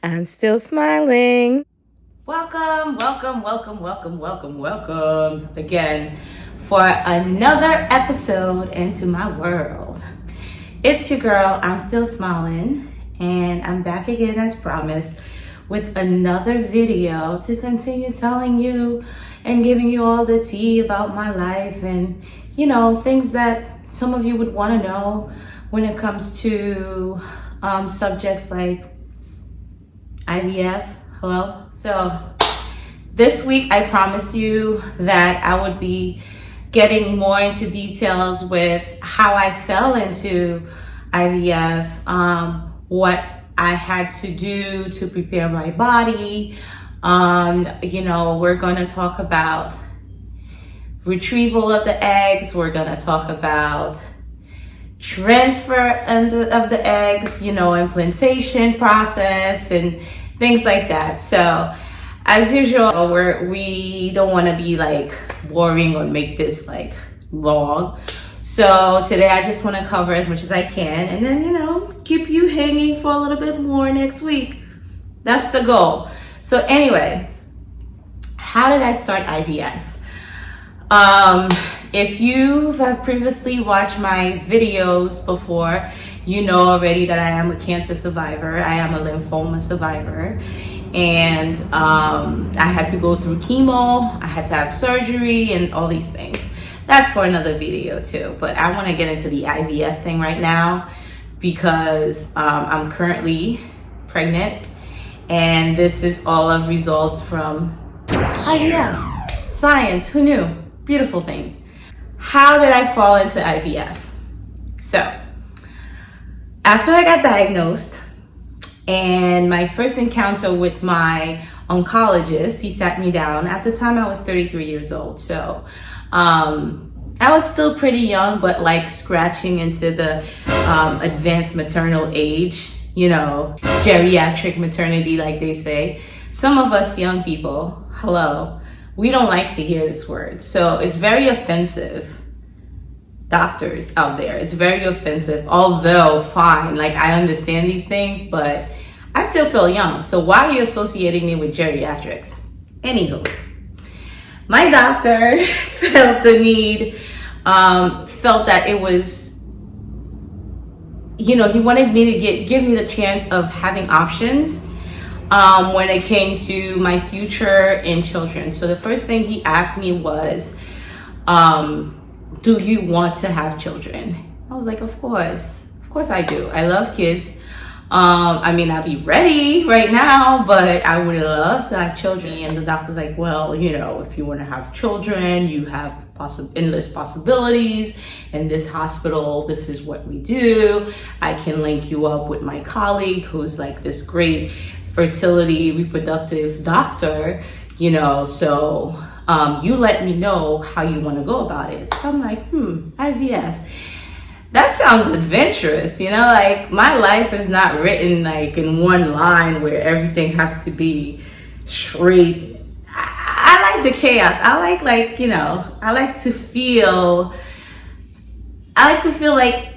I'm still smiling. Welcome again for another episode into my world. It's your girl, I'm still smiling, and I'm back again as promised with another video to continue telling you and giving you all the tea about my life and, things that some of you would want to know when it comes to subjects like IVF. Hello. So this week I promised you that I would be getting more into details with how I fell into IVF, what I had to do to prepare my body. We're going to talk about retrieval of the eggs. We're going to talk about transfer of the eggs, implantation process and things like that. So as usual, we don't want to be like boring or make this like long. So today I just want to cover as much as I can and then, keep you hanging for a little bit more next week. That's the goal. So anyway, how did I start IVF? If you have previously watched my videos before, you know already that I am a cancer survivor. I am a lymphoma survivor. And I had to go through chemo. I had to have surgery and all these things. That's for another video too. But I want to get into the IVF thing right now because I'm currently pregnant. And this is all of results from IVF. Science, who knew? Beautiful thing. How did I fall into IVF? So, after I got diagnosed and my first encounter with my oncologist, he sat me down. At the time, I was 33 years old. So, I was still pretty young, but like scratching into the advanced maternal age, geriatric maternity, like they say. Some of us young people, hello, we don't like to hear this word. So it's very offensive. Doctors out there, it's very offensive. Although fine, like I understand these things, but I still feel young. So why are you associating me with geriatrics? Anywho, my doctor felt the need, felt that it was, he wanted me to give me the chance of having options when it came to my future and children. So the first thing he asked me was, do you want to have children? I was like, of course I do. I love kids. I'll be ready right now, but I would love to have children. And the doctor's like, well, if you want to have children, you have endless possibilities. In this hospital, this is what we do. I can link you up with my colleague who's like this great fertility reproductive doctor, so you let me know how you want to go about it. So I'm like, IVF. That sounds adventurous, like my life is not written like in one line where everything has to be straight. I like the chaos. I like I like to feel like,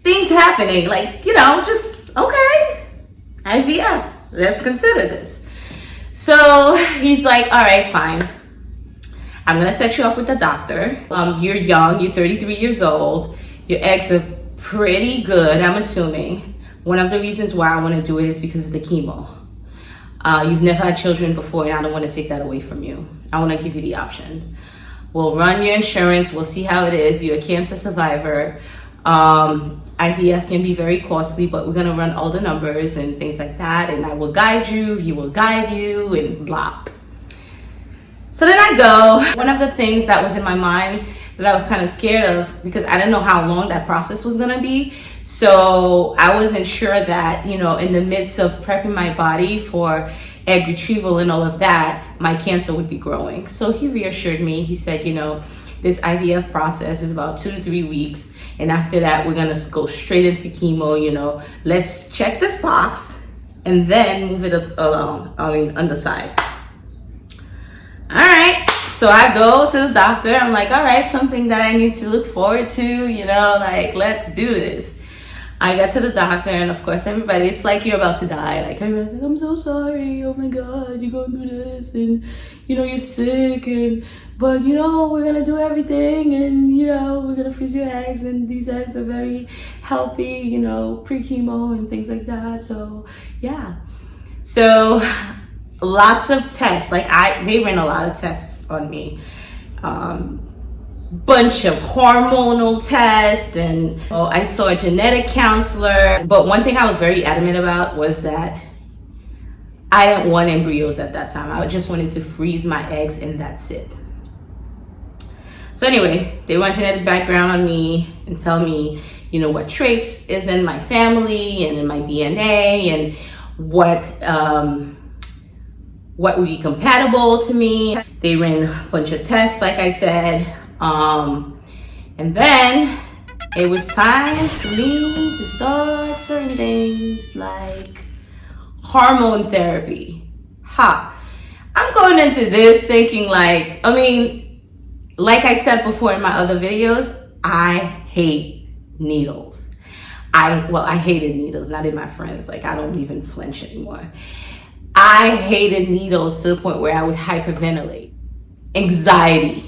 things happening, like, just okay, IVF, let's consider this. So he's like, all right, fine. I'm gonna set you up with the doctor. You're young, you're 33 years old. Your eggs are pretty good, I'm assuming. One of the reasons why I wanna do it is because of the chemo. You've never had children before and I don't wanna take that away from you. I wanna give you the option. We'll run your insurance, we'll see how it is. You're a cancer survivor. IVF can be very costly, but we're gonna run all the numbers and things like that, and I will guide you, he will guide you, and blah. So then I go. One of the things that was in my mind that I was kind of scared of, because I didn't know how long that process was gonna be, so I wasn't sure that, in the midst of prepping my body for egg retrieval and all of that, my cancer would be growing. So he reassured me. He said, this IVF process is about 2 to 3 weeks. And after that, we're gonna go straight into chemo, let's check this box and then move it along, on the side. All right, So I go to the doctor. I'm like, all right, something that I need to look forward to, you know, like, let's do this. I get to the doctor, and of course, everybody, it's like you're about to die. Like, everybody's like, I'm so sorry. Oh my God, you're going through this, and, you know, you're sick, but, you know, we're going to do everything, and, you know, we're going to freeze your eggs, and these eggs are very healthy, you know, pre-chemo and things like that. So, yeah. So, lots of tests. Like, they ran a lot of tests on me. Bunch of hormonal tests, and I saw a genetic counselor. But one thing I was very adamant about was that I didn't want embryos at that time. I just wanted to freeze my eggs, and that's it. So anyway, they run genetic background on me and tell me, you know, what traits is in my family and in my DNA, and what would be compatible to me. They ran a bunch of tests, like I said. And then it was time for me to start certain things like hormone therapy. I'm going into this thinking like, I mean, like I said before in my other videos, I hate needles. I hated needles, not in my friends. Like, I don't even flinch anymore. I hated needles to the point where I would hyperventilate. Anxiety.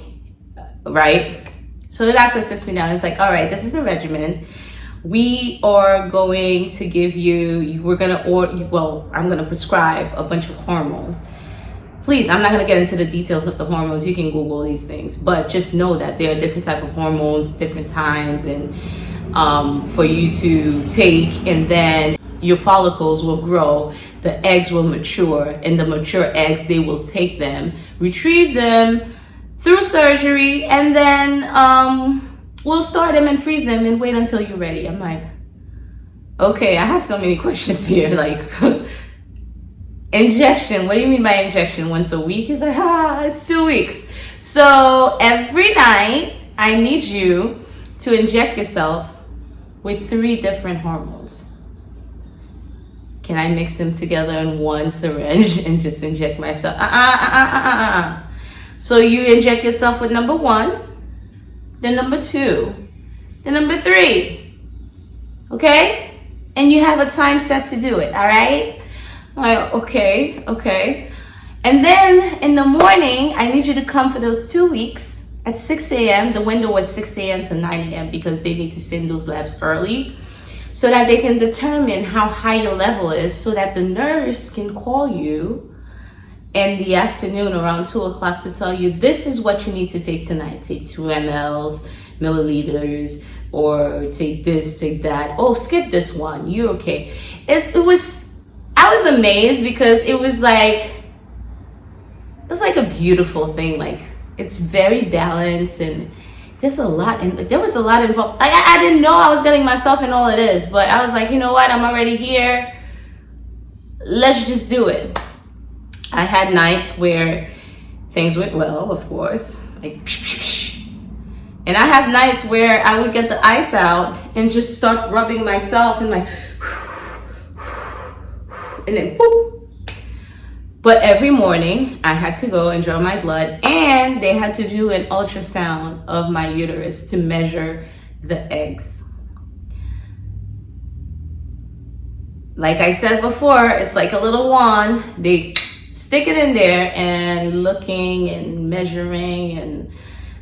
Right? So the doctor sits me down. It's like, all right, this is a regimen. We are going to give you, I'm going to prescribe a bunch of hormones. Please, I'm not going to get into the details of the hormones. You can Google these things, but just know that there are different type of hormones, different times, and for you to take, and then your follicles will grow, the eggs will mature, and the mature eggs, they will take them, retrieve them, through surgery, and then we'll store them and freeze them and wait until you're ready. I'm like, okay, I have so many questions here. Like, injection, what do you mean by injection? Once a week? He's like, it's 2 weeks. So every night, I need you to inject yourself with 3 different hormones. Can I mix them together in one syringe and just inject myself? So you inject yourself with number 1, then number 2, then number 3, okay? And you have a time set to do it, all right? I'm like, okay. And then in the morning, I need you to come for those 2 weeks at 6 a.m. The window was 6 a.m. to 9 a.m. because they need to send those labs early so that they can determine how high your level is, so that the nurse can call you in the afternoon around 2 o'clock to tell you, this is what you need to take tonight. Take 2 milliliters, or take this, take that. Oh, skip this one. You're okay. I was amazed because it was like a beautiful thing. Like, it's very balanced, and there's a lot, and there was a lot involved. I didn't know I was getting myself in all of this, but I was like, you know what? I'm already here. Let's just do it. I had nights where things went well, of course, like, and I have nights where I would get the ice out and just start rubbing myself and like, and then boop. But every morning I had to go and draw my blood, and they had to do an ultrasound of my uterus to measure the eggs. Like I said before, it's like a little wand. They stick it in there and looking and measuring and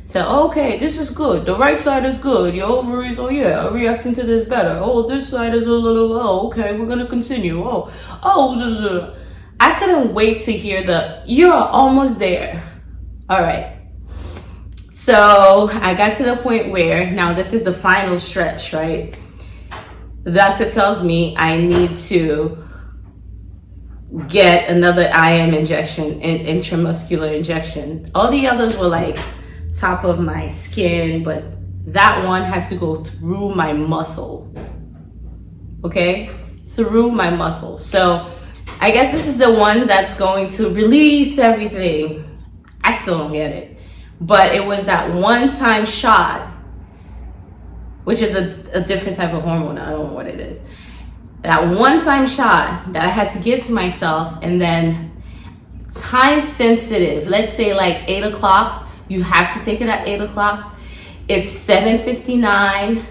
say, okay, this is good. The right side is good. Your ovaries, oh yeah, are reacting to this better. Oh, this side is a little, okay, we're going to continue. I couldn't wait to hear you're almost there. All right. So I got to the point where, now this is the final stretch, right? The doctor tells me I need to get another IM injection, intramuscular injection. All the others were like top of my skin, but that one had to go through my muscle. Okay? Through my muscle. So I guess this is the one that's going to release everything. I still don't get it. But it was that one-time shot, which is a different type of hormone. I don't know what it is. That one-time shot that I had to give to myself, and then time sensitive. Let's say like 8 o'clock, you have to take it at 8 o'clock. It's 7:59.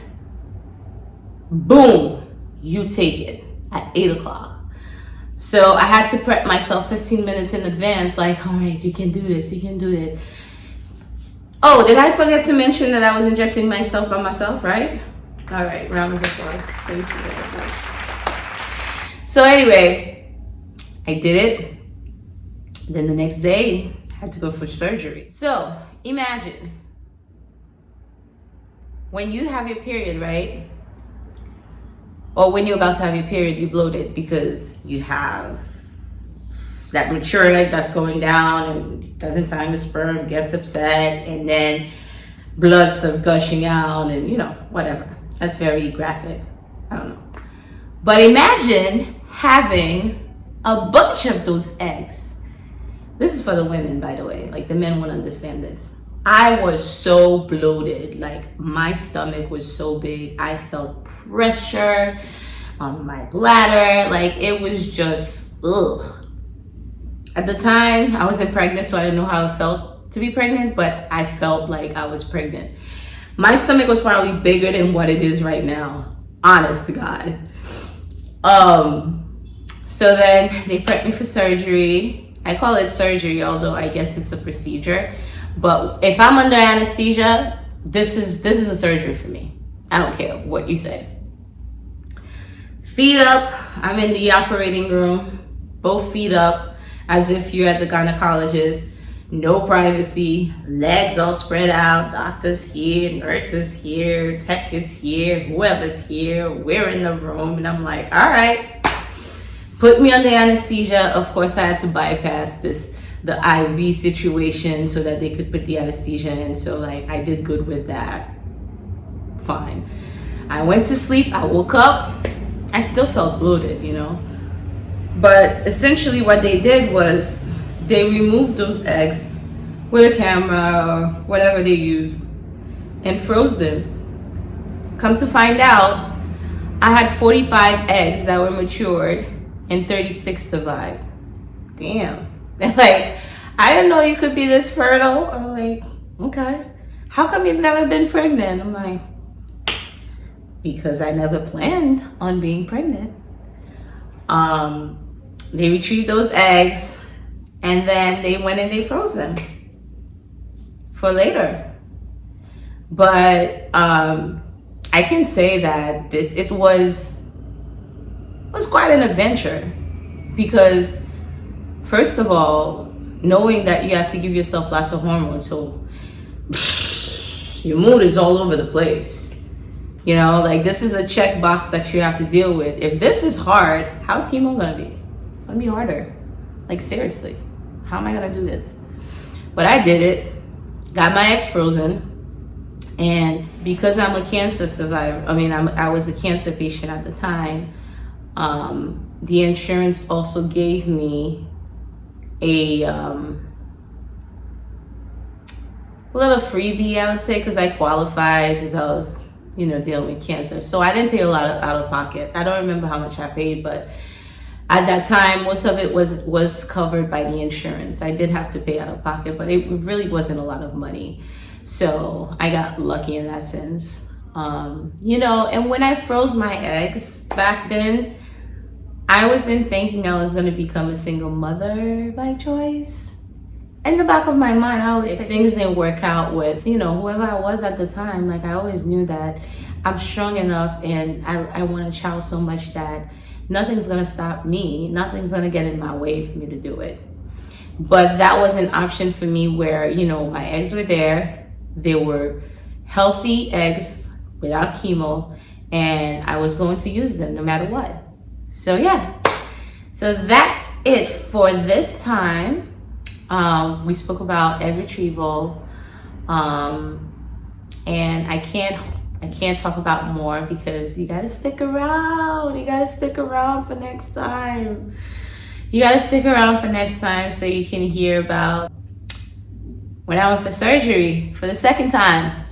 Boom, you take it at 8 o'clock. So I had to prep myself 15 minutes in advance, like, all right, you can do this, you can do it. Oh, did I forget to mention that I was injecting myself by myself, right? All right, round of applause. Thank you very much. So anyway, I did it. Then the next day, I had to go for surgery. So imagine when you have your period, right? Or when you're about to have your period, you bloated because you have that mature egg that's going down and doesn't find the sperm, gets upset, and then blood starts gushing out and, whatever. That's very graphic. I don't know. But imagine having a bunch of those eggs. This is for the women, by the way. Like, the men won't understand this. I was so bloated. Like, my stomach was so big. I felt pressure on my bladder. Like, it was just, ugh. At the time, I wasn't pregnant, so I didn't know how it felt to be pregnant, but I felt like I was pregnant. My stomach was probably bigger than what it is right now. Honest to God. So then they prepped me for surgery. I call it surgery, although I guess it's a procedure. But if I'm under anesthesia, this is a surgery for me. I don't care what you say. Feet up. I'm in the operating room. Both feet up, as if you're at the gynecologist. No privacy. Legs all spread out. Doctors here, nurses here, tech is here, whoever's here. We're in the room, and I'm like, all right. Put me under anesthesia. Of course, I had to bypass the IV situation so that they could put the anesthesia in. So like, I did good with that. Fine. I went to sleep. I woke up. I still felt bloated, But essentially what they did was they removed those eggs with a camera or whatever they used and froze them. Come to find out, I had 45 eggs that were matured and 36 survived. Damn. They're like, I didn't know you could be this fertile. I'm like, okay. How come you've never been pregnant? I'm like, because I never planned on being pregnant. They retrieved those eggs and then they went and they froze them for later. But I can say that it was quite an adventure because, first of all, knowing that you have to give yourself lots of hormones, so your mood is all over the place. Like, this is a checkbox that you have to deal with. If this is hard, how's chemo gonna be? It's gonna be harder. Like, seriously, how am I gonna do this? But I did it, got my eggs frozen, and because I'm a cancer survivor, I was a cancer patient at the time, the insurance also gave me a little freebie, I would say, because I qualified, because I was dealing with cancer. So I didn't pay a lot out of pocket. I don't remember how much I paid, but at that time, most of it was covered by the insurance. I did have to pay out of pocket, but it really wasn't a lot of money. So I got lucky in that sense. And when I froze my eggs back then, I wasn't thinking I was going to become a single mother by choice. In the back of my mind, I always said things didn't work out with, whoever I was at the time. Like, I always knew that I'm strong enough and I want a child so much that nothing's going to stop me. Nothing's going to get in my way for me to do it. But that was an option for me where, my eggs were there. They were healthy eggs without chemo, and I was going to use them no matter what. So yeah, so that's it for this time. We spoke about egg retrieval, and I can't talk about more because you gotta stick around. You gotta stick around for next time. So you can hear about when I went for surgery for the second time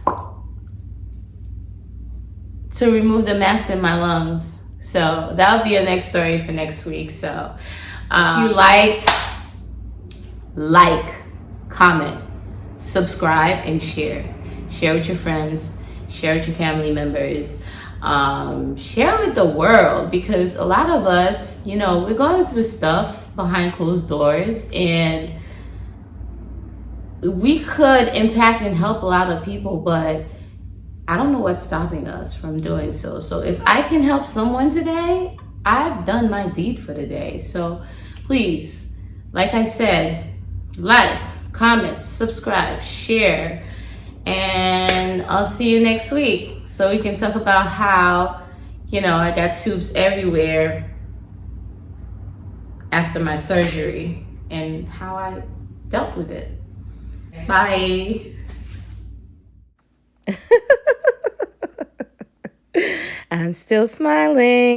to remove the mass in my lungs. So that'll be a next story for next week. So if you liked, like, comment, subscribe, and share. Share with your friends, share with your family members, share with the world, because a lot of us, you know, we're going through stuff behind closed doors, and we could impact and help a lot of people, but I don't know what's stopping us from doing so. So if I can help someone today, I've done my deed for the day. So please, like I said, like, comment, subscribe, share, and I'll see you next week so we can talk about how, you know, I got tubes everywhere after my surgery and how I dealt with it. Bye. I'm still smiling.